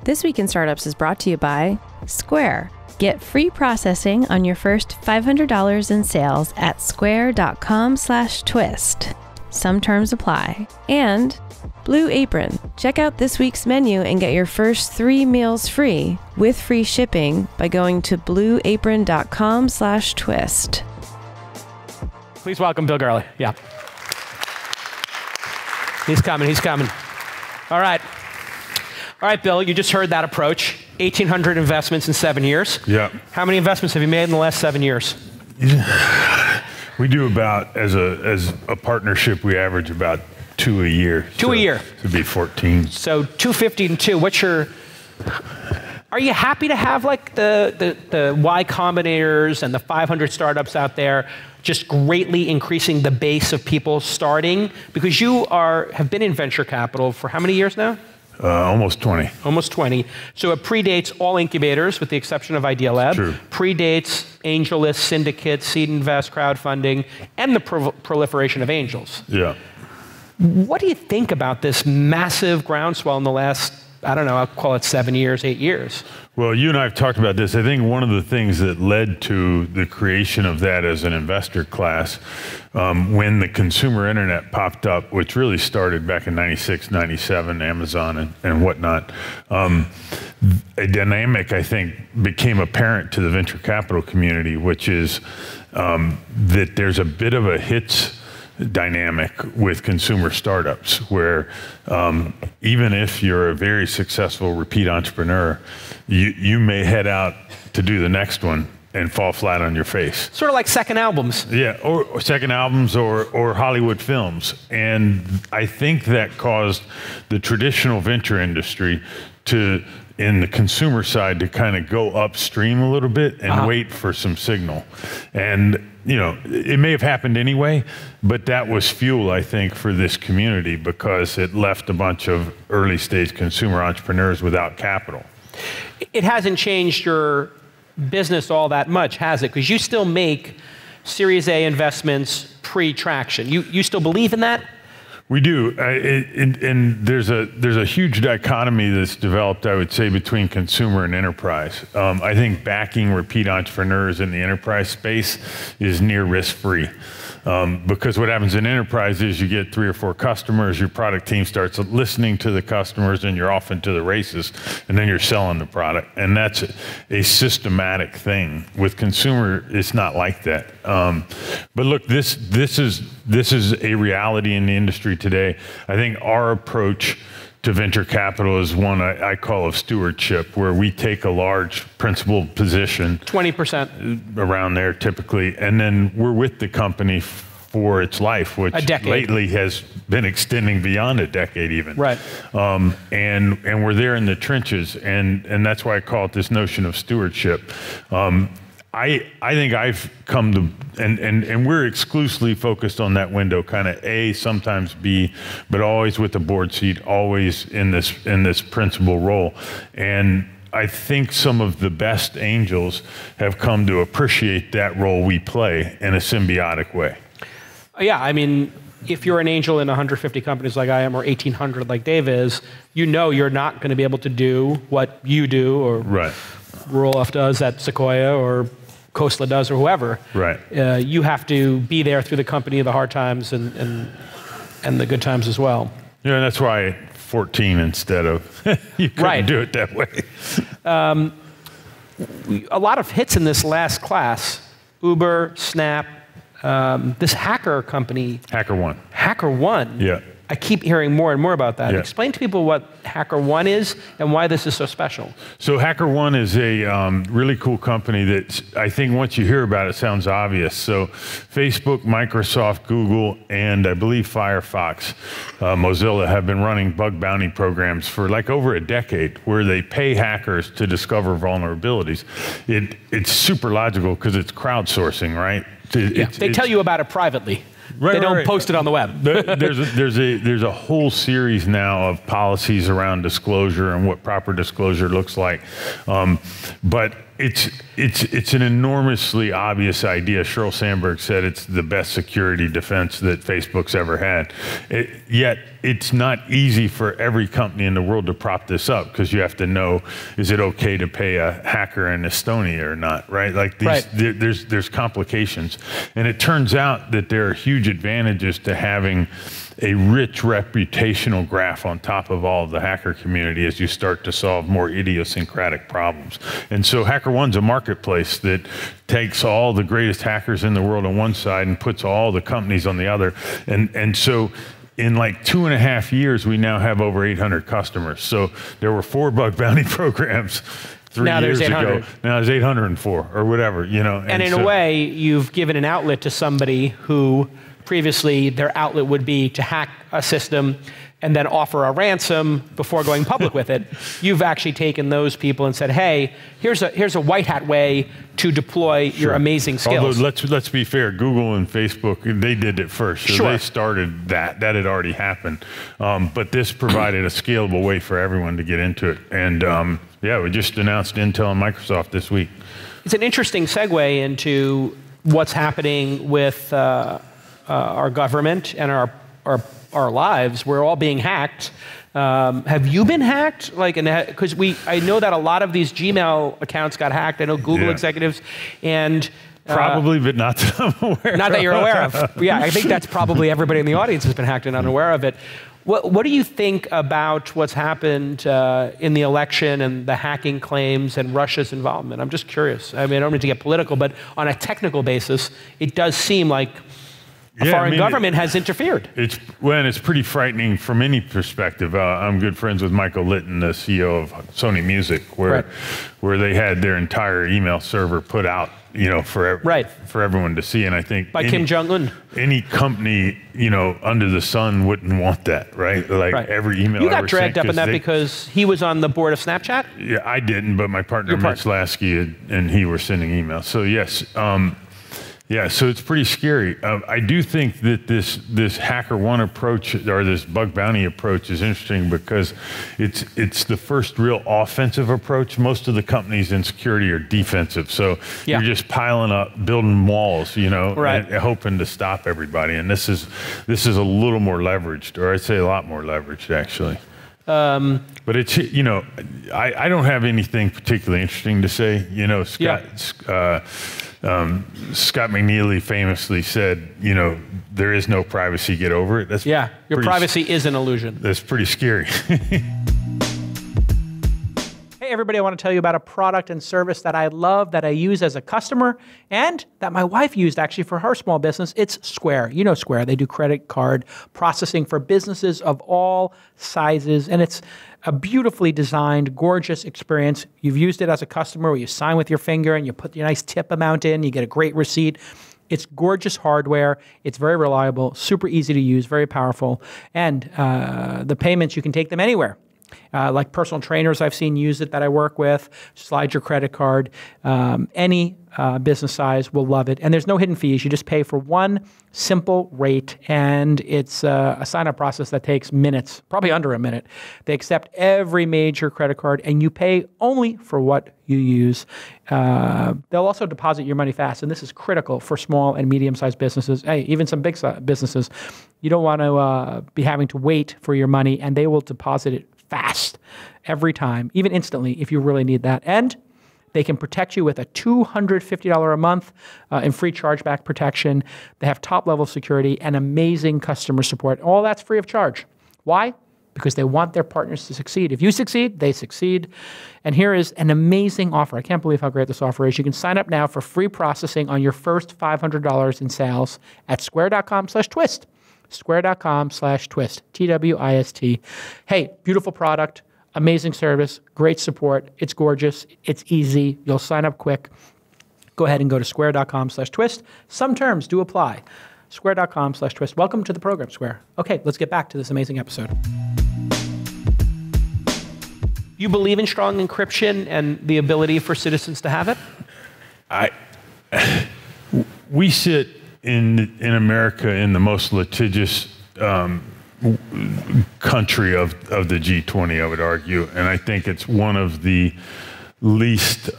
This Week in Startups is brought to you by Square. Get free processing on your first $500 in sales at square.com/twist. Some terms apply. And Blue Apron. Check out this week's menu and get your first 3 meals free with free shipping by going to blueapron.com/twist. Please welcome Bill Gurley. Yeah. He's coming. All right, Bill, you just heard that approach. 1,800 investments in 7 years. Yeah. How many investments have you made in the last 7 years? We do about, as a partnership, we average about 2 a year. Two a year. It'd be 14. So 250 and 2. Are you happy to have like the Y Combinators and the 500 startups out there just greatly increasing the base of people starting? Because you have been in venture capital for how many years now? Almost 20. Almost 20. So it predates all incubators, with the exception of Idea Lab. True. Predates AngelList, syndicates, seed invest, crowdfunding, and the proliferation of angels. Yeah. What do you think about this massive groundswell in the last, I don't know, I'll call it 7 years, 8 years? Well, you and I have talked about this. I think one of the things that led to the creation of that as an investor class, when the consumer internet popped up, which really started back in 96, 97, Amazon and whatnot, a dynamic, I think, became apparent to the venture capital community, which is that there's a bit of a hits dynamic with consumer startups where even if you're a very successful repeat entrepreneur, you may head out to do the next one and fall flat on your face. Sort of like second albums. Yeah, or second albums or Hollywood films. And I think that caused the traditional venture industry to, in the consumer side, to kind of go upstream a little bit and wait for some signal. And you know, it may have happened anyway, but that was fuel, I think, for this community because it left a bunch of early stage consumer entrepreneurs without capital. It hasn't changed your business all that much, has it? Because you still make Series A investments pre-traction. You still believe in that? We do, and there's a huge dichotomy that's developed, I would say, between consumer and enterprise. I think backing repeat entrepreneurs in the enterprise space is near risk-free. Because what happens in enterprise is you get 3 or 4 customers, your product team starts listening to the customers, and you're off into the races, and then you're selling the product. And that's a systematic thing. With consumer, it's not like that. But look, this is a reality in the industry today. I think our approach to venture capital is one I call of stewardship, where we take a large principal position. 20%. Around there typically, and then we're with the company for its life, which lately has been extending beyond a decade even. Right. And we're there in the trenches, and that's why I call it this notion of stewardship. I think I've come to, and we're exclusively focused on that window, kind of A, sometimes B, but always with the board seat, always in this principal role. And I think some of the best angels have come to appreciate that role we play in a symbiotic way. Yeah, I mean, if you're an angel in 150 companies like I am, or 1,800 like Dave is, you know you're not going to be able to do what you do, or Roloff does at Sequoia, or Khosla does, or whoever. Right. You have to be there through the company, the hard times and the good times as well. Yeah, and that's why 14 instead of you couldn't do it that way. A lot of hits in this last class: Uber, Snap, this hacker company. HackerOne. HackerOne. Yeah. I keep hearing more and more about that. Yeah. Explain to people what HackerOne is and why this is so special. So HackerOne is a really cool company that I think once you hear about it sounds obvious. So Facebook, Microsoft, Google, and I believe Firefox, Mozilla have been running bug bounty programs for like over a decade where they pay hackers to discover vulnerabilities. It's super logical because it's crowdsourcing, right? They tell you about it privately. They don't post it on the web. There's a whole series now of policies around disclosure and what proper disclosure looks like. But it's an enormously obvious idea. Sheryl Sandberg said it's the best security defense that Facebook's ever had. Yet it's not easy for every company in the world to prop this up, because you have to know, is it okay to pay a hacker in Estonia or not, right? Like there's complications. And it turns out that there are huge advantages to having a rich reputational graph on top of all of the hacker community as you start to solve more idiosyncratic problems. And so HackerOne's a marketplace that takes all the greatest hackers in the world on one side and puts all the companies on the other. And so in like 2.5 years, we now have over 800 customers. So there were 4 bug bounty programs 3 years ago. Now there's 804 or whatever, you know. And in a way, you've given an outlet to somebody who previously their outlet would be to hack a system and then offer a ransom before going public with it. You've actually taken those people and said, hey, here's a white hat way to deploy your amazing skills. Although let's be fair, Google and Facebook, they did it first. So they started that. That had already happened. But this provided a scalable way for everyone to get into it. And yeah, we just announced Intel and Microsoft this week. It's an interesting segue into what's happening with our government and our lives. We're all being hacked. Have you been hacked? Like, because I know that a lot of these Gmail accounts got hacked. I know Google executives, and probably, but not that I'm aware. Not that you're aware of. Yeah, I think that's probably everybody in the audience has been hacked and unaware of it. What do you think about what's happened in the election and the hacking claims and Russia's involvement? I'm just curious. I mean, I don't mean to get political, but on a technical basis, it does seem like a foreign government has interfered. It's pretty frightening from any perspective. I'm good friends with Michael Litton, the CEO of Sony Music, where they had their entire email server put out, you know, for everyone to see. And I think by Kim Jong-un, any company, you know, under the sun wouldn't want that, right? Like every email. You got dragged up in that because he was on the board of Snapchat. Yeah, I didn't, but my partner Mitch Lasky and he were sending emails. So yes. Yeah, so it's pretty scary. I do think that this HackerOne approach, or this bug bounty approach, is interesting because it's the first real offensive approach. Most of the companies in security are defensive, so you're just piling up, building walls, you know, and hoping to stop everybody. And this is a little more leveraged, or I'd say a lot more leveraged, actually. But it's, you know, I don't have anything particularly interesting to say. You know, Scott McNealy famously said, you know, there is no privacy, get over it. That's your privacy is an illusion. That's pretty scary. Hey everybody, I want to tell you about a product and service that I love, that I use as a customer, and that my wife used actually for her small business. It's Square. You know Square. They do credit card processing for businesses of all sizes, and it's a beautifully designed, gorgeous experience. You've used it as a customer where you sign with your finger and you put your nice tip amount in, you get a great receipt. It's gorgeous hardware. It's very reliable, super easy to use, very powerful, and the payments, you can take them anywhere. Like personal trainers I've seen use it that I work with, slide your credit card. Any business size will love it. And there's no hidden fees. You just pay for one simple rate, and it's a sign-up process that takes minutes, probably under a minute. They accept every major credit card, and you pay only for what you use. They'll also deposit your money fast, and this is critical for small and medium-sized businesses. Hey, even some big businesses. You don't want to be having to wait for your money, and they will deposit it fast every time, even instantly if you really need that. And they can protect you with a $250 a month in free chargeback protection. They have top-level security and amazing customer support. All that's free of charge. Why? Because they want their partners to succeed. If you succeed, they succeed. And here is an amazing offer. I can't believe how great this offer is. You can sign up now for free processing on your first $500 in sales at square.com/twist. Square.com/twist, TWIST. Hey, beautiful product, amazing service, great support. It's gorgeous. It's easy. You'll sign up quick. Go ahead and go to square.com/twist. Some terms do apply. Square.com/twist. Welcome to the program, Square. Okay, let's get back to this amazing episode. You believe in strong encryption and the ability for citizens to have it? We sit in America in the most litigious country of the G20, I would argue, and I think it's one of the least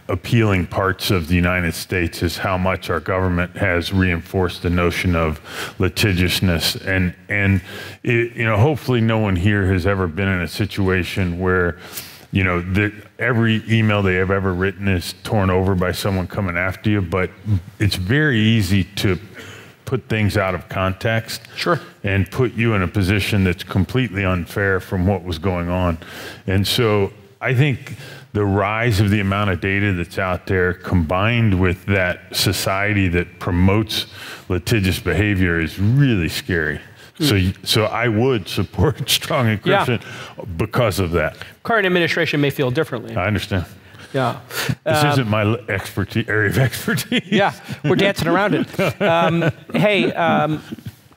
appealing parts of the United States is how much our government has reinforced the notion of litigiousness, and hopefully no one here has ever been in a situation where every email they have ever written is torn over by someone coming after you, but it's very easy to put things out of context. Sure. And put you in a position that's completely unfair from what was going on. And so I think the rise of the amount of data that's out there, combined with that society that promotes litigious behavior, is really scary. So I would support strong encryption because of that. Current administration may feel differently. I understand. Yeah. This isn't my area of expertise. Yeah, we're dancing around it.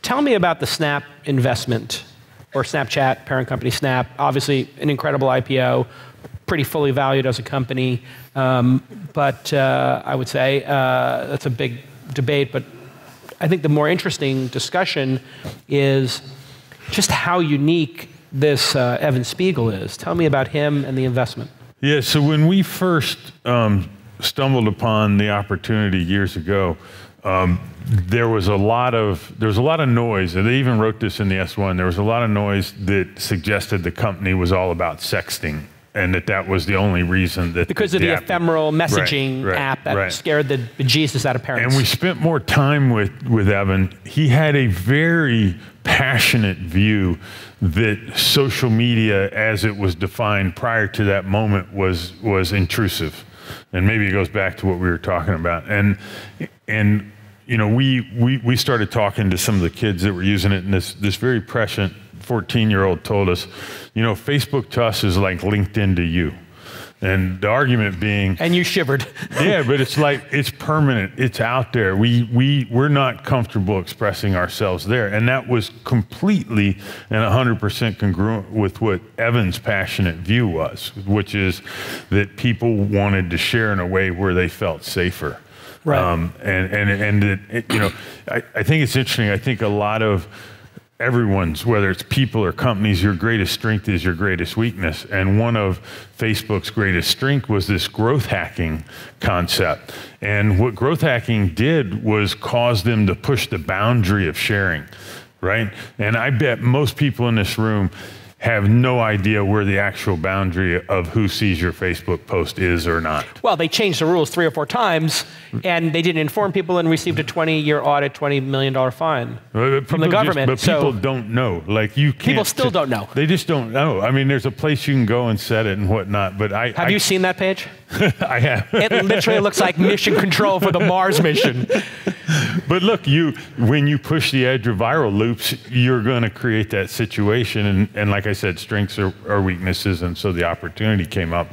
Tell me about the Snap investment, or Snapchat, parent company Snap. Obviously, an incredible IPO, pretty fully valued as a company. But I would say that's a big debate. But I think the more interesting discussion is just how unique this Evan Spiegel is. Tell me about him and the investment. Yeah, so when we first stumbled upon the opportunity years ago, there was a lot of noise, and they even wrote this in the S1. There was a lot of noise that suggested the company was all about sexting, and that was the only reason that because of the ephemeral messaging app that scared the bejesus out of parents. And we spent more time with Evan. He had a very passionate view that social media, as it was defined prior to that moment, was intrusive, and maybe it goes back to what we were talking about. And we started talking to some of the kids that were using it, and this very prescient 14-year-old told us, Facebook to us is like LinkedIn to you. And the argument being... And you shivered. Yeah, but it's like, it's permanent. It's out there. We're not comfortable expressing ourselves there. And that was completely and 100% congruent with what Evan's passionate view was, which is that people wanted to share in a way where they felt safer. Right. I think it's interesting. I think a lot of everyone's, whether it's people or companies, your greatest strength is your greatest weakness. And one of Facebook's greatest strength was this growth hacking concept. And what growth hacking did was cause them to push the boundary of sharing, right? And I bet most people in this room have no idea where the actual boundary of who sees your Facebook post is or not. Well, they changed the rules 3 or 4 times, and they didn't inform people and received a 20-year audit, $20 million fine from the government. But people don't know. Like, you can't. People still don't know. They just don't know. I mean, there's a place you can go and set it and whatnot, but Have you seen that page? I have. It literally looks like mission control for the Mars mission. But look, when you push the edge of viral loops, you're going to create that situation. And like I said, strengths are weaknesses, and so the opportunity came up.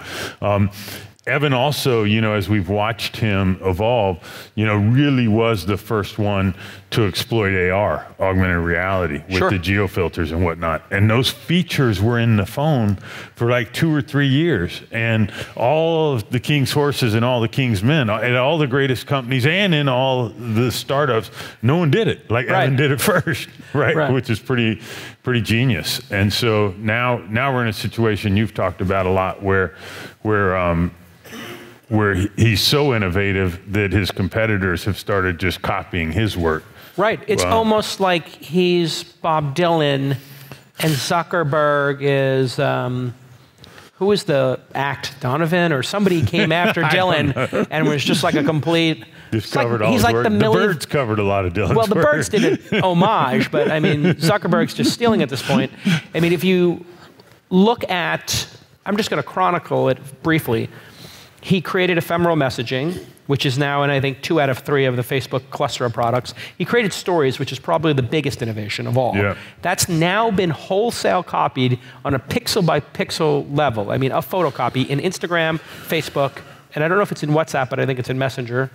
Evan also, as we've watched him evolve, really was the first one to exploit AR, augmented reality, with the geofilters and whatnot. And those features were in the phone for like 2 or 3 years. And all of the king's horses and all the king's men, and all the greatest companies and in all the startups, no one did it. Like Evan did it first, right? Which is pretty genius. And so now we're in a situation you've talked about a lot where he's so innovative that his competitors have started just copying his work. Right. It's almost like he's Bob Dylan and Zuckerberg is, who was the act? Donovan or somebody came after Dylan and was just like a complete... Just covered all his work. The Birds covered a lot of Dylan's work. Well, the Birds did an homage, but I mean, Zuckerberg's just stealing at this point. I mean, if you look at, I'm just going to chronicle it briefly. He created ephemeral messaging, which is now in, I think, 2 out of 3 of the Facebook cluster of products. He created stories, which is probably the biggest innovation of all. Yeah. That's now been wholesale copied on a pixel-by-pixel level. I mean, a photocopy in Instagram, Facebook, and I don't know if it's in WhatsApp, but I think it's in Messenger.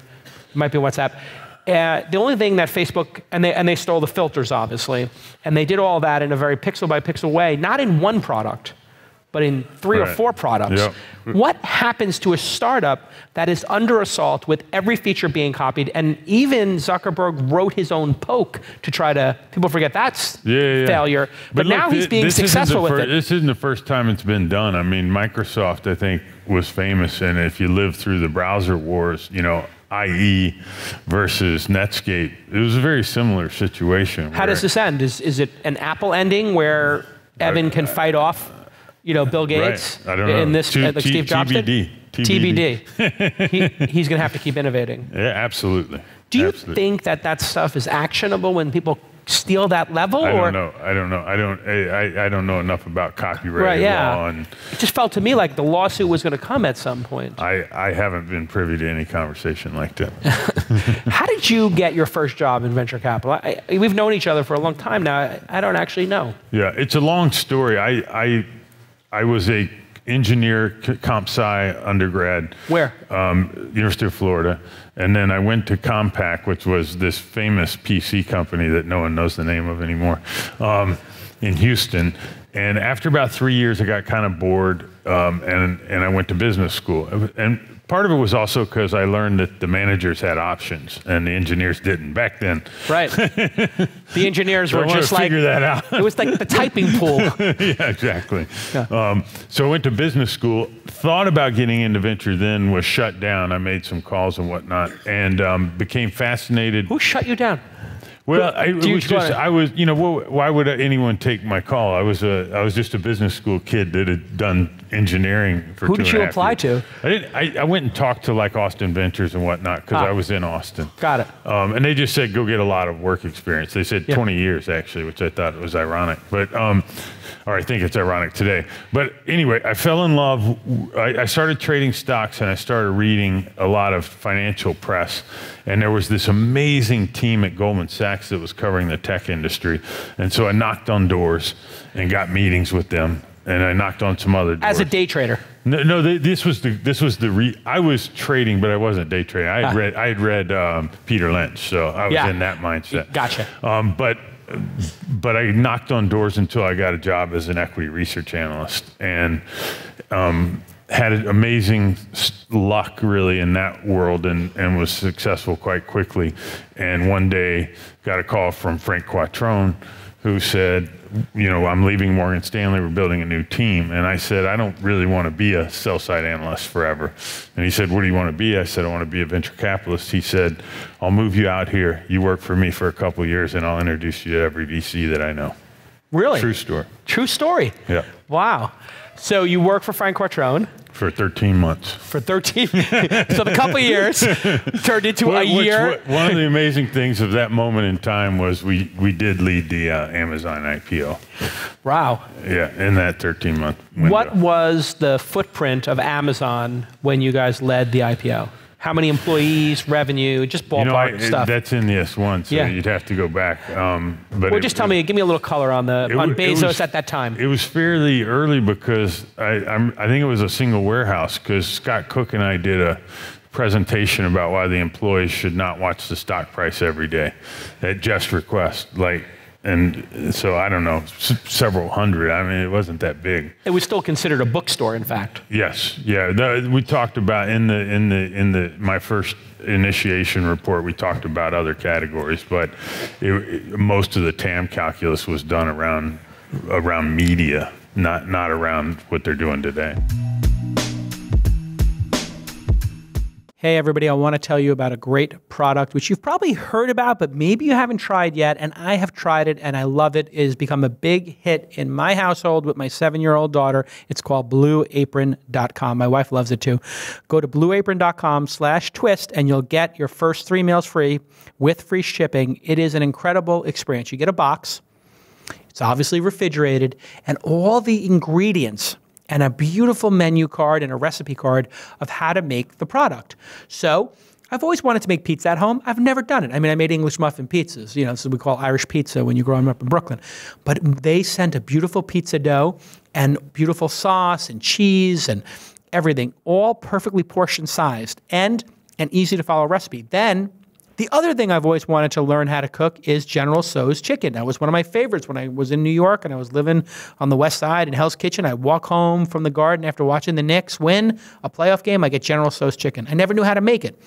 It might be WhatsApp. The only thing that Facebook, and they stole the filters, obviously, and they did all that in a very pixel-by-pixel way, not in one product, but in 3 or 4 products. Yep. What happens to a startup that is under assault with every feature being copied? And even Zuckerberg wrote his own poke to try to, people forget that's failure. But look, now he's being successful with it. This isn't the first time it's been done. I mean, Microsoft, I think, was famous, and if you live through the browser wars, you know, IE versus Netscape, it was a very similar situation. How does this end? Is it an Apple ending where Evan can fight off, you know, Bill Gates? Right. I don't know. In this, like Steve Jobs did? TBD. He's going to have to keep innovating. Yeah, absolutely. Do you think that that stuff is actionable when people steal that level? I don't know. I don't know enough about copyright law. And it just felt to me like the lawsuit was going to come at some point. I haven't been privy to any conversation like that. How did you get your first job in venture capital? We've known each other for a long time now. I don't actually know. Yeah, it's a long story. I was a engineer, comp sci undergrad. Where? University of Florida. And then I went to Compaq, which was this famous PC company that no one knows the name of anymore, in Houston. And after about 3 years, I got kind of bored, and I went to business school. And part of it was also because I learned that the managers had options and the engineers didn't back then. Right. The engineers were just like, figure that out. It was like the typing pool. Yeah, exactly. Yeah. So I went to business school, thought about getting into venture, then was shut down. I made some calls and whatnot, and became fascinated. Who shut you down? Well, you know, why would anyone take my call? I was just a business school kid that had done engineering for 2.5 years. Who did you apply to? I went and talked to like Austin Ventures and whatnot because I was in Austin. Got it. And they just said, go get a lot of work experience. They said 20 years actually, which I thought was ironic, but, or I think it's ironic today. But anyway, I fell in love. I started trading stocks and I started reading a lot of financial press. And there was this amazing team at Goldman Sachs that was covering the tech industry. And so I knocked on doors and got meetings with them. And I knocked on some other doors. As a day trader? No, I was trading, but I wasn't day trading. I had read Peter Lynch, so I was in that mindset. Gotcha. But I knocked on doors until I got a job as an equity research analyst, and had amazing luck really in that world, and was successful quite quickly. And one day got a call from Frank Quattrone, who said, you know, I'm leaving Morgan Stanley, we're building a new team. And I said, I don't really want to be a sell-side analyst forever. And he said, what do you want to be? I said, I want to be a venture capitalist. He said, I'll move you out here. You work for me for a couple of years and I'll introduce you to every VC that I know. Really? True story. True story? Yeah. Wow. So you work for Frank Quattrone? For 13 months. For 13, so the couple of years turned into a year. One of the amazing things of that moment in time was we did lead the Amazon IPO. Wow. Yeah, in that 13-month window. What was the footprint of Amazon when you guys led the IPO? How many employees, revenue, just ballpark stuff? That's in the S1, so you'd have to go back. But just tell me, give me a little color on Bezos at that time. It was fairly early because I think it was a single warehouse, because Scott Cook and I did a presentation about why the employees should not watch the stock price every day at Jeff's request. And so I don't know, several hundred. I mean, it wasn't that big. It was still considered a bookstore, in fact. Yes, yeah. We talked about in my first initiation report. We talked about other categories, but most of the TAM calculus was done around media, not around what they're doing today. Hey everybody, I want to tell you about a great product which you've probably heard about, but maybe you haven't tried yet, and I have tried it and I love it. It has become a big hit in my household with my 7-year-old daughter. It's called BlueApron.com. My wife loves it too. Go to BlueApron.com/twist and you'll get your first 3 meals free with free shipping. It is an incredible experience. You get a box. It's obviously refrigerated, and all the ingredients and a beautiful menu card and a recipe card of how to make the product. So I've always wanted to make pizza at home. I've never done it. I mean, I made English muffin pizzas. You know, this is what we call Irish pizza when you're growing up in Brooklyn. But they sent a beautiful pizza dough and beautiful sauce and cheese and everything, all perfectly portion sized and an easy to follow recipe. Then The other thing I've always wanted to learn how to cook is General Tso's chicken. That was one of my favorites when I was in New York and I was living on the West Side in Hell's Kitchen. I'd walk home from the Garden after watching the Knicks win a playoff game. I get General Tso's chicken. I never knew how to make it.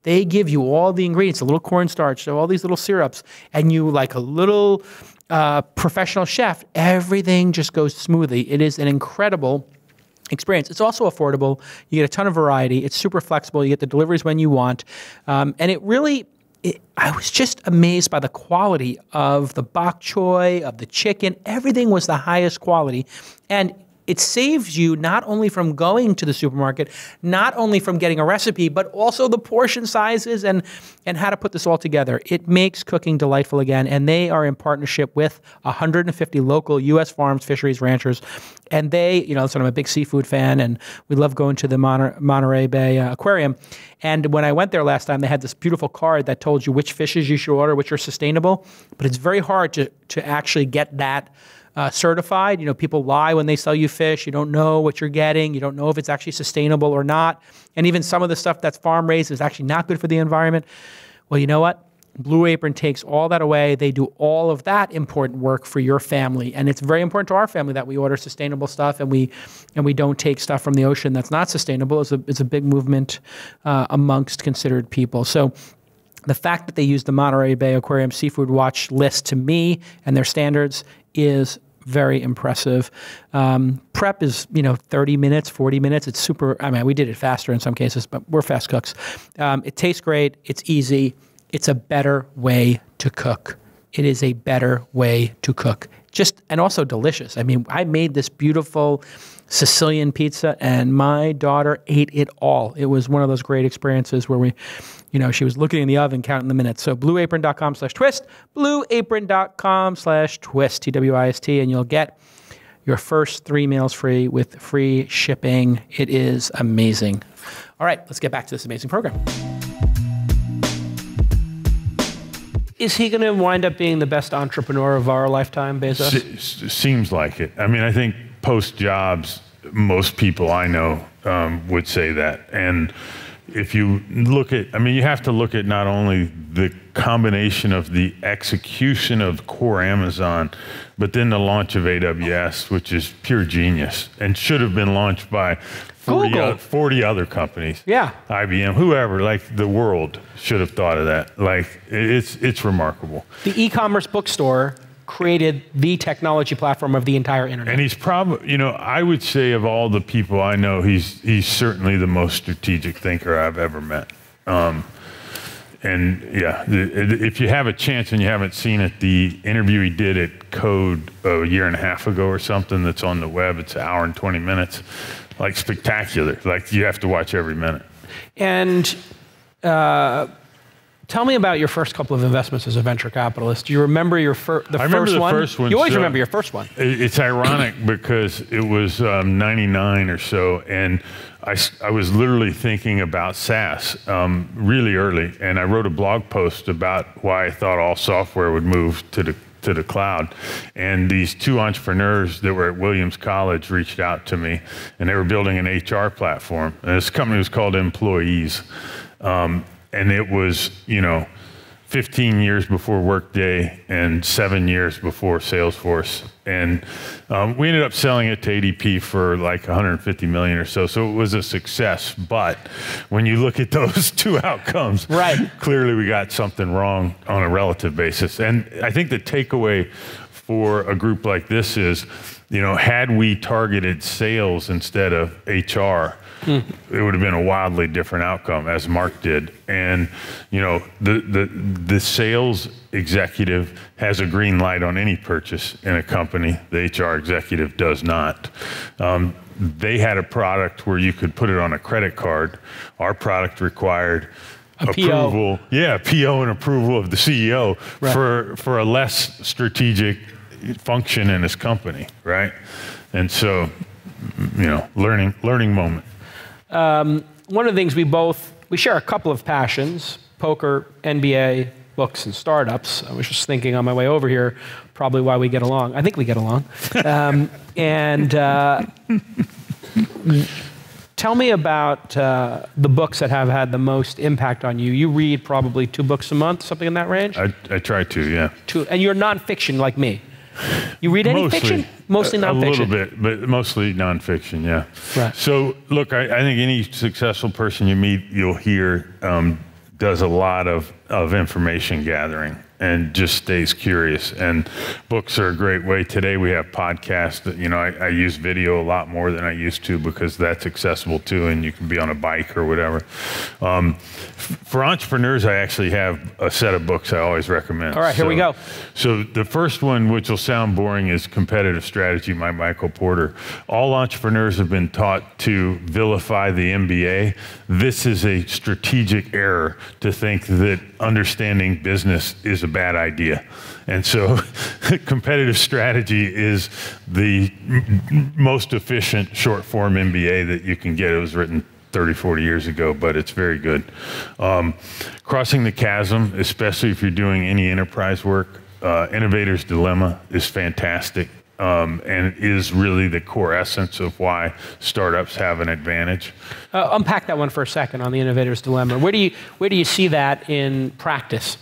They give you all the ingredients, a little cornstarch, so all these little syrups, and you, like a little professional chef, everything just goes smoothly. It is an incredible experience. It's also affordable. You get a ton of variety. It's super flexible. You get the deliveries when you want. And it really, I was just amazed by the quality of the bok choy, of the chicken. Everything was the highest quality. And it saves you not only from going to the supermarket, not only from getting a recipe, but also the portion sizes and how to put this all together. It makes cooking delightful again, and they are in partnership with 150 local U.S. farms, fisheries, ranchers, and they, so I'm a big seafood fan, and we love going to the Monterey Bay Aquarium. And when I went there last time, they had this beautiful card that told you which fishes you should order, which are sustainable, but it's very hard to actually get that certified. People lie when they sell you fish. You don't know what you're getting. You don't know if it's actually sustainable or not. And even some of the stuff that's farm raised is actually not good for the environment. Well, you know what? Blue Apron takes all that away. They do all of that important work for your family. And it's very important to our family that we order sustainable stuff and we don't take stuff from the ocean that's not sustainable. It's a big movement amongst considered people. So the fact that they use the Monterey Bay Aquarium Seafood Watch list to me and their standards is very impressive. Prep is, 30 minutes, 40 minutes. It's super, we did it faster in some cases, but we're fast cooks. It tastes great. It's easy. It's a better way to cook. It is a better way to cook. And also delicious. I made this beautiful Sicilian pizza and my daughter ate it all. It was one of those great experiences where she was looking in the oven, counting the minutes. So blueapron.com/twist, blueapron.com/twist, TWIST, and you'll get your first 3 meals free with free shipping. It is amazing. All right, let's get back to this amazing program. Is he going to wind up being the best entrepreneur of our lifetime, Bezos? Seems like it. I think post-Jobs, most people I know would say that. And if you look at, you have to look at not only the combination of the execution of core Amazon, but then the launch of AWS, which is pure genius and should have been launched by 40 other companies. Yeah. IBM, whoever, the world should have thought of that. It's remarkable. The e-commerce bookstore created the technology platform of the entire internet. And he's probably, I would say of all the people I know, he's certainly the most strategic thinker I've ever met. And yeah, if you have a chance and you haven't seen it, the interview he did at Code a year and a half ago or something that's on the web, it's 1 hour and 20 minutes, spectacular. You have to watch every minute. And tell me about your first couple of investments as a venture capitalist. Do you remember the first one? I remember the first one. You always remember your first one. It's ironic because it was 99 or so, and I was literally thinking about SaaS really early, and I wrote a blog post about why I thought all software would move to the cloud. And these 2 entrepreneurs that were at Williams College reached out to me, and they were building an HR platform. And this company was called Employees. And it was, 15 years before Workday and 7 years before Salesforce. And we ended up selling it to ADP for $150 million or so. So it was a success. But when you look at those 2 outcomes, right, clearly we got something wrong on a relative basis. And I think the takeaway for a group like this is, had we targeted sales instead of HR, it would have been a wildly different outcome, as Mark did. And the sales executive has a green light on any purchase in a company. The HR executive does not. They had a product where you could put it on a credit card. Our product required approval. PO. Yeah, PO and approval of the CEO, right, for a less strategic function in his company, right? And so, learning moment. One of the things we share a couple of passions: poker, NBA, books, and startups. I was just thinking on my way over here, probably why we get along. I think we get along. Tell Tell me about the books that have had the most impact on you. You read probably 2 books a month, something in that range? I try to, yeah. And you're nonfiction like me. You read any fiction? Mostly nonfiction. A little bit, but mostly nonfiction, yeah. Right. So, look, I think any successful person you meet, you'll hear, does a lot of information gathering and just stays curious. And books are a great way. Today we have podcasts that, I use video a lot more than I used to because that's accessible too, and you can be on a bike or whatever. For entrepreneurs, I actually have a set of books I always recommend. All right, here we go. So the first one, which will sound boring, is Competitive Strategy by Michael Porter. All entrepreneurs have been taught to vilify the MBA. This is a strategic error to think that understanding business is a bad idea. And so competitive strategy is the most efficient short form MBA that you can get. It was written 30, 40 years ago, but it's very good. Crossing the Chasm, especially if you're doing any enterprise work, Innovators Dilemma is fantastic. And is really the core essence of why startups have an advantage. Unpack that one for a second on the Innovator's Dilemma. Where do you see that in practice?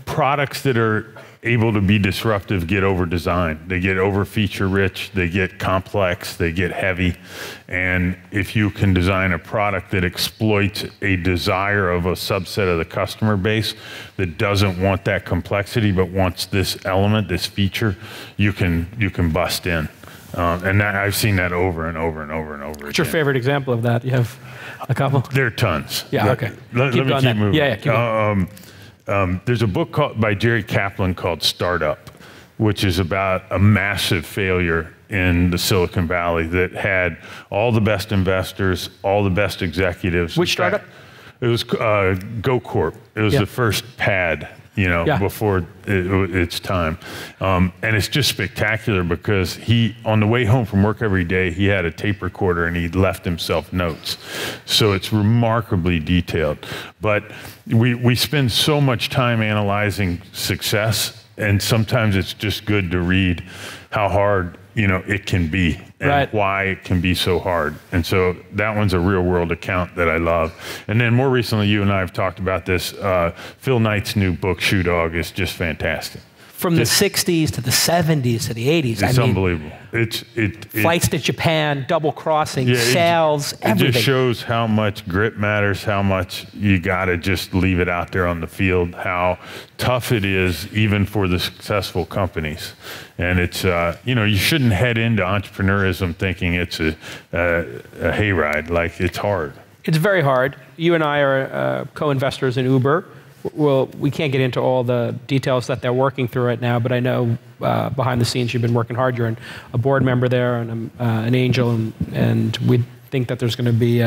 Products that are able to be disruptive get over-designed. They get over-feature-rich, they get complex, they get heavy. And if you can design a product that exploits a desire of a subset of the customer base that doesn't want that complexity but wants this element, this feature, you can bust in. And I've seen that over and over and over and over again. What's your favorite example of that? You have a couple? There are tons. Yeah, okay. Let me keep moving. Yeah, keep going. There's a book by Jerry Kaplan called Startup, which is about a massive failure in the Silicon Valley that had all the best investors, all the best executives. Which startup? It was GoCorp. It was the first pad, before its time. And it's just spectacular because on the way home from work every day, he had a tape recorder and he left himself notes. So it's remarkably detailed. But we spend so much time analyzing success, and sometimes it's just good to read how hard it can be and why it can be so hard. And so that one's a real world account that I love. And then more recently, you and I have talked about this. Phil Knight's new book, Shoe Dog, is just fantastic. From the 60s to the 70s to the 80s. It's unbelievable. Flights to Japan, double crossing, sales, everything. It just shows how much grit matters, how much you got to just leave it out there on the field, how tough it is even for the successful companies. And it's, you shouldn't head into entrepreneurism thinking it's a hayride. Like, it's hard. It's very hard. You and I are co-investors in Uber. Well, we can't get into all the details that they're working through right now, but I know behind the scenes you've been working hard. You're a board member there, and I'm an angel, and we think that there's going to be,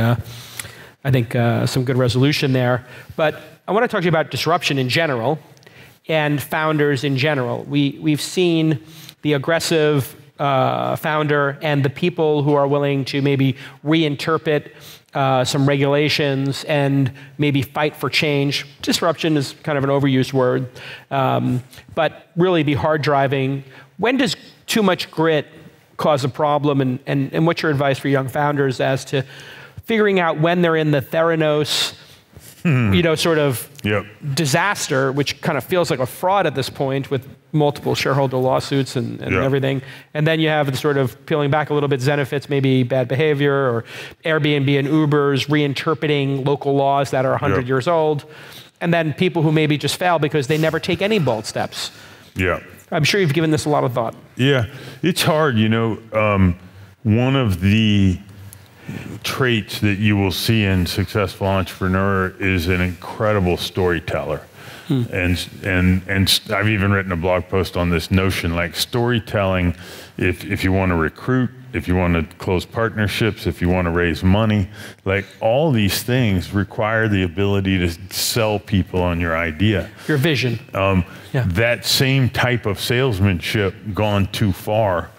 some good resolution there. But I want to talk to you about disruption in general and founders in general. We've seen the aggressive founder and the people who are willing to maybe reinterpret some regulations and maybe fight for change. Disruption is kind of an overused word, but really be hard driving. When does too much grit cause a problem, and what's your advice for young founders as to figuring out when they're in the Theranos disaster, which kind of feels like a fraud at this point with multiple shareholder lawsuits and everything. And then you have the sort of peeling back a little bit, Zenefits, maybe bad behavior, or Airbnb and Uber's reinterpreting local laws that are 100 years old. And then people who maybe just fail because they never take any bold steps. Yeah. I'm sure you've given this a lot of thought. Yeah, it's hard, one of the traits that you will see in successful entrepreneur is an incredible storyteller. And I've even written a blog post on this notion, like storytelling, if you want to recruit, if you want to close partnerships, if you want to raise money, like all these things require the ability to sell people on your idea. Your vision. That same type of salesmanship gone too far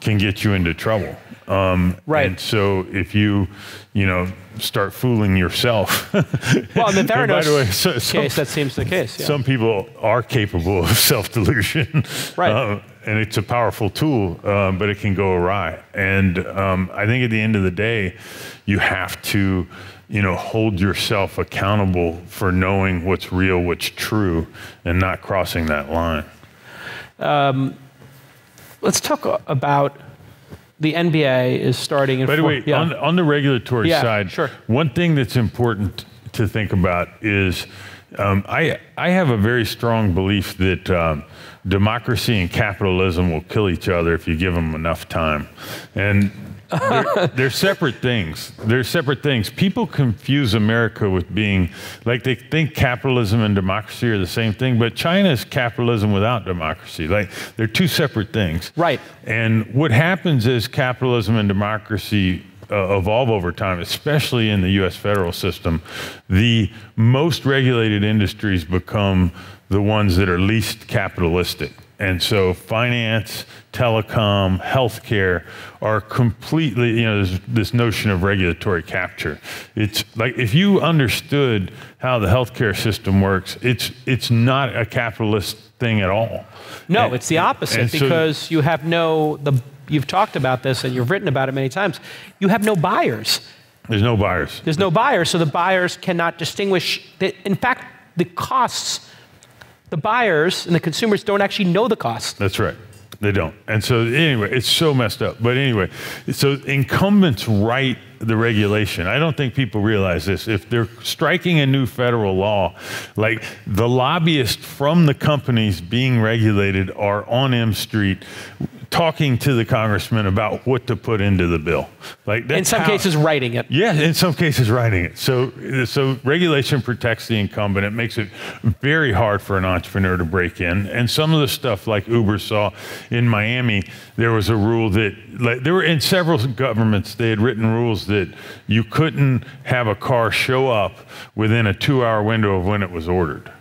can get you into trouble. And so if you start fooling yourself. Well, in the Theranos case, that seems the case. Yeah. Some people are capable of self-delusion. Right. and it's a powerful tool, but it can go awry. And I think at the end of the day, you have to, hold yourself accountable for knowing what's real, what's true, and not crossing that line. Let's talk about the NBA is starting in. By the way, on the regulatory side, sure. One thing that's important to think about is I have a very strong belief that democracy and capitalism will kill each other if you give them enough time. And they're separate things. They're separate things. People confuse America with being, like they think capitalism and democracy are the same thing, but China is capitalism without democracy. Like they're two separate things. Right. And what happens is capitalism and democracy evolve over time, especially in the US federal system. The most regulated industries become the ones that are least capitalistic. And so finance, telecom, healthcare are completely, there's this notion of regulatory capture. It's like if you understood how the healthcare system works, it's not a capitalist thing at all. No, it's the opposite, because you have you've talked about this and you've written about it many times, you have no buyers. There's no buyers. There's no buyers, so the buyers cannot distinguish. In fact, the costs, the buyers and the consumers don't actually know the costs. That's right. They don't. And so anyway, it's so messed up. But anyway, so incumbents write the regulation. I don't think people realize this. If they're striking a new federal law, like the lobbyists from the companies being regulated are on M Street talking to the congressman about what to put into the bill. Like that's in some cases writing it. Yeah, in some cases writing it. So regulation protects the incumbent. It makes it very hard for an entrepreneur to break in. And some of the stuff like Uber saw in Miami, there was a rule that, like, there were in several governments, they had written rules that you couldn't have a car show up within a 2-hour window of when it was ordered.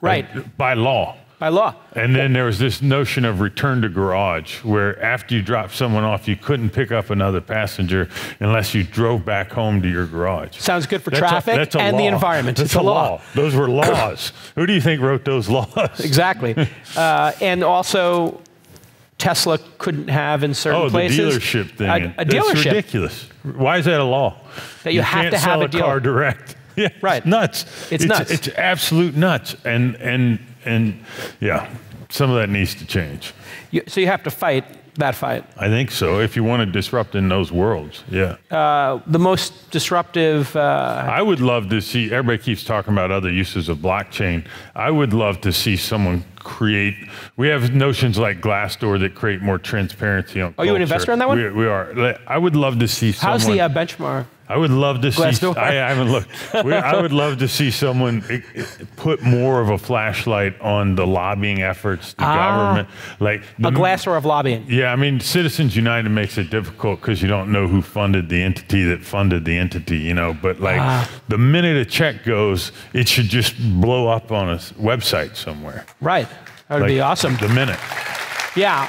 Right. By law. By law. And then there was this notion of return to garage, where after you dropped someone off, you couldn't pick up another passenger unless you drove back home to your garage. Sounds good for traffic and the environment. That's a law. Those were laws. Who do you think wrote those laws? Exactly. And also, Tesla couldn't have in certain places. Oh, the dealership thing. A dealership. That's ridiculous. Why is that a law? That you have to have a deal. Can't sell a car direct. Yeah, right. It's nuts. It's nuts. It's absolute nuts. And yeah, some of that needs to change. So you have to fight that fight. I think so, if you want to disrupt in those worlds, yeah. The most disruptive... I would love to see, everybody keeps talking about other uses of blockchain. I would love to see someone create, we have notions like Glassdoor that create more transparency on culture. Are you an investor in that one? We are. I would love to see someone... How's the benchmark? I would love to Glassdoor? see, I haven't looked. I would love to see someone put more of a flashlight on the lobbying efforts, the government. Like a Glassdoor of lobbying. Yeah, I mean, Citizens United makes it difficult because you don't know who funded the entity that funded the entity, but like the minute a check goes, it should just blow up on a website somewhere. Right, that would be awesome. The minute. Yeah.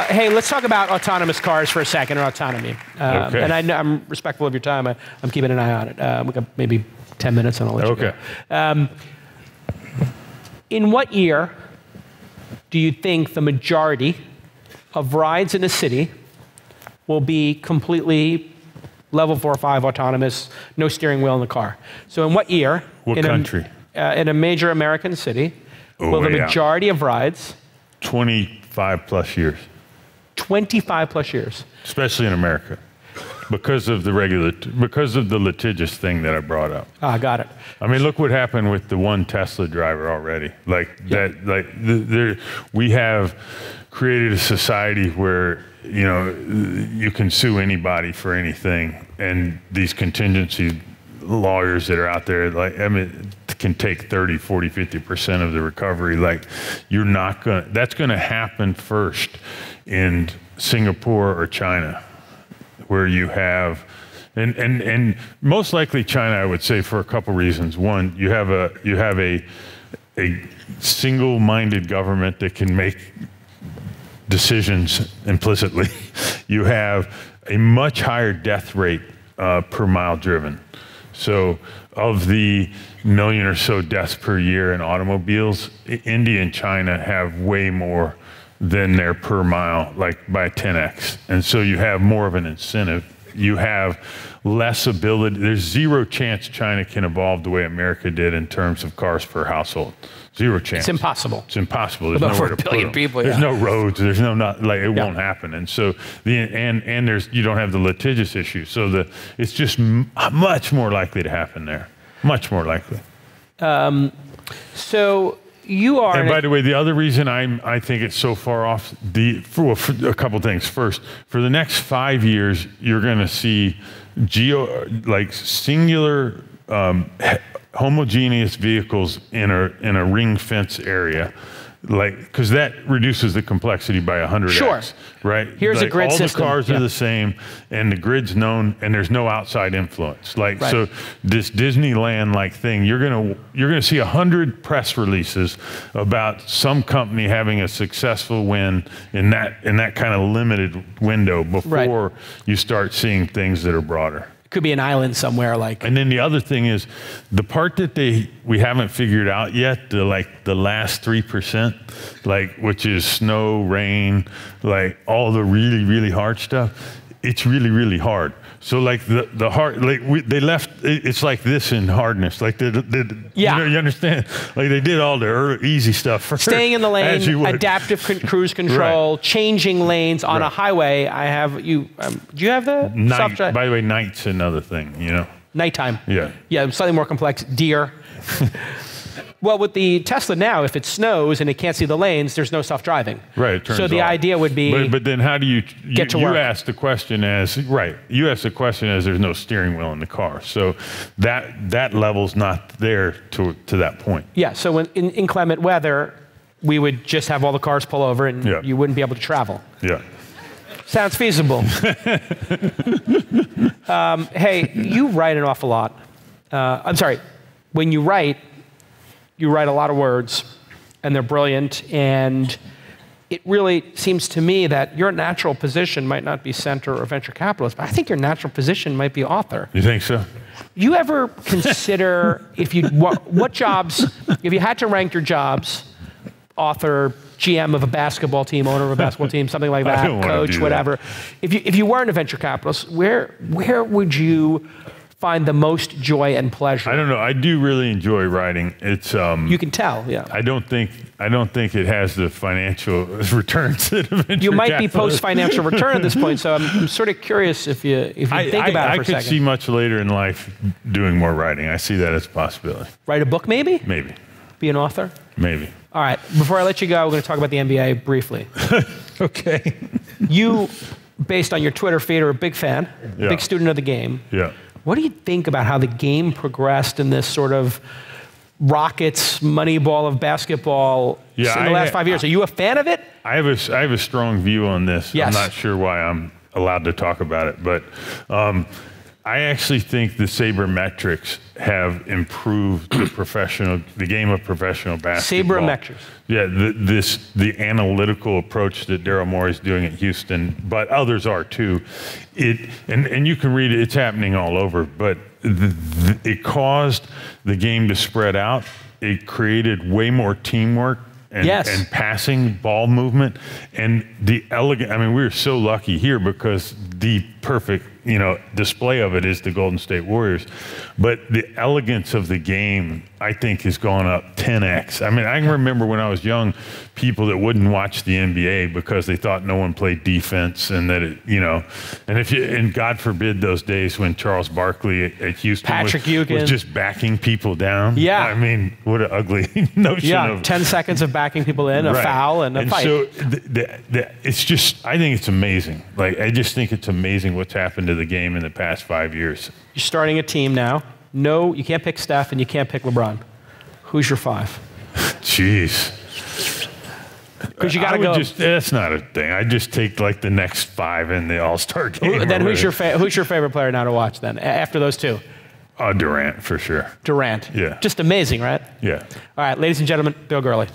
Hey, let's talk about autonomous cars for a second, or autonomy. Okay. And I'm respectful of your time. I'm keeping an eye on it. We got maybe 10 minutes, and I'll let you go. In what year do you think the majority of rides in a city will be completely level 4 or 5 autonomous, no steering wheel in the car? So in what year? What country? In a major American city, will the majority of rides... 25 plus years. 25 plus years. Especially in America. Because of the litigious thing that I brought up. Got it. I mean, look what happened with the one Tesla driver already. We have created a society where, you can sue anybody for anything, and these contingency lawyers that are out there, can take 30, 40, 50% of the recovery. That's gonna happen first in Singapore or China, where you have, and most likely China, I would say, for a couple reasons. One, you have a single-minded government that can make decisions implicitly. You have a much higher death rate per mile driven. So of the 1 million or so deaths per year in automobiles, India and China have way more than their per mile, like by 10x. And so you have more of an incentive. You have less ability. There's zero chance China can evolve the way America did in terms of cars per household. Zero chance. It's impossible. It's impossible. There's About nowhere 4 to put billion them. people, There's yeah. no roads. There's no it Yeah. won't happen. And so and there's you don't have the litigious issue. So it's just much more likely to happen there. Much more likely. So you are. And by the way, the other reason I think it's so far off, for a couple things. First, for the next 5 years, you're going to see singular homogeneous vehicles in a ring fence area. Because that reduces the complexity by 100x, Sure. right? Here's a grid system. All the cars Yeah. are the same, and the grid's known, and there's no outside influence. Right. So this Disneyland-like thing, you're gonna see 100 press releases about some company having a successful win in that kind of limited window before you start seeing things that are broader. Could be an island somewhere like. And then the other thing is the part that we haven't figured out yet, the last 3%, which is snow, rain, all the really, really hard stuff. It's really, really hard. So the hard, they left, it's like this in hardness. Yeah. You understand? They did all the easy stuff first. Staying in the lane, adaptive cruise control, Right. changing lanes on a highway. I have you. Do you have the self-drive? By the way, night's another thing, Nighttime. Yeah. Yeah, slightly more complex. Deer. Well, with the Tesla now, if it snows and it can't see the lanes, there's no self-driving. Right, it turns So the off. idea would be. But then how do you get to work? You asked the question as You asked the question as there's no steering wheel in the car. So that level's not there to that point. Yeah. So in inclement weather, we would just have all the cars pull over and you wouldn't be able to travel. Yeah. Sounds feasible. Hey, you write an awful lot. I'm sorry. When you write a lot of words, and they're brilliant, and it really seems to me that your natural position might not be center or venture capitalist, but I think your natural position might be author. You think so? You ever consider what jobs, if you had to rank your jobs, author, GM of a basketball team, owner of a basketball team, something like that, coach, whatever. If you weren't a venture capitalist, where would you find the most joy and pleasure? I don't know. I do really enjoy writing. It's you can tell, yeah. I don't think it has the financial returns that a venture You might be capitalist- post-financial return at this point, so I'm sort of curious if you think about it for a second. I could see much later in life doing more writing. I see that as a possibility. Write a book, maybe? Maybe. Be an author? Maybe. All right. Before I let you go, we're going to talk about the NBA briefly. Okay. You, based on your Twitter feed, are a big fan, Yeah. big student of the game. Yeah. What do you think about how the game progressed in this sort of Rockets, Moneyball of basketball in the last 5 years? Are you a fan of it? I have a strong view on this. Yes. I'm not sure why I'm allowed to talk about it, but I actually think the sabermetrics have improved the game of professional basketball. Sabermetrics. Yeah, the analytical approach that Daryl Morey is doing at Houston, but others are too. And you can read it; it's happening all over. But it caused the game to spread out. It created way more teamwork and passing, ball movement, and the elegant. I mean, we were so lucky here because the perfect display of it is the Golden State Warriors. But the elegance of the game, I think, has gone up 10x. I mean, I can remember when I was young, people that wouldn't watch the NBA because they thought no one played defense, and that and God forbid those days when Charles Barkley at Houston was just backing people down. Yeah. I mean, what an ugly notion of 10 seconds of backing people in, a foul, and a fight. So it's just, I think it's amazing. I just think it's amazing what's happened to the game in the past 5 years. You're starting a team now. No, you can't pick Steph and you can't pick LeBron. Who's your 5? Jeez. Because you got to go. That's not a thing. I just take the next 5 in the All-Star game. Then who's your favorite player now to watch then, after those two? Durant, for sure. Durant. Yeah. Just amazing, right? Yeah. All right, ladies and gentlemen, Bill Gurley.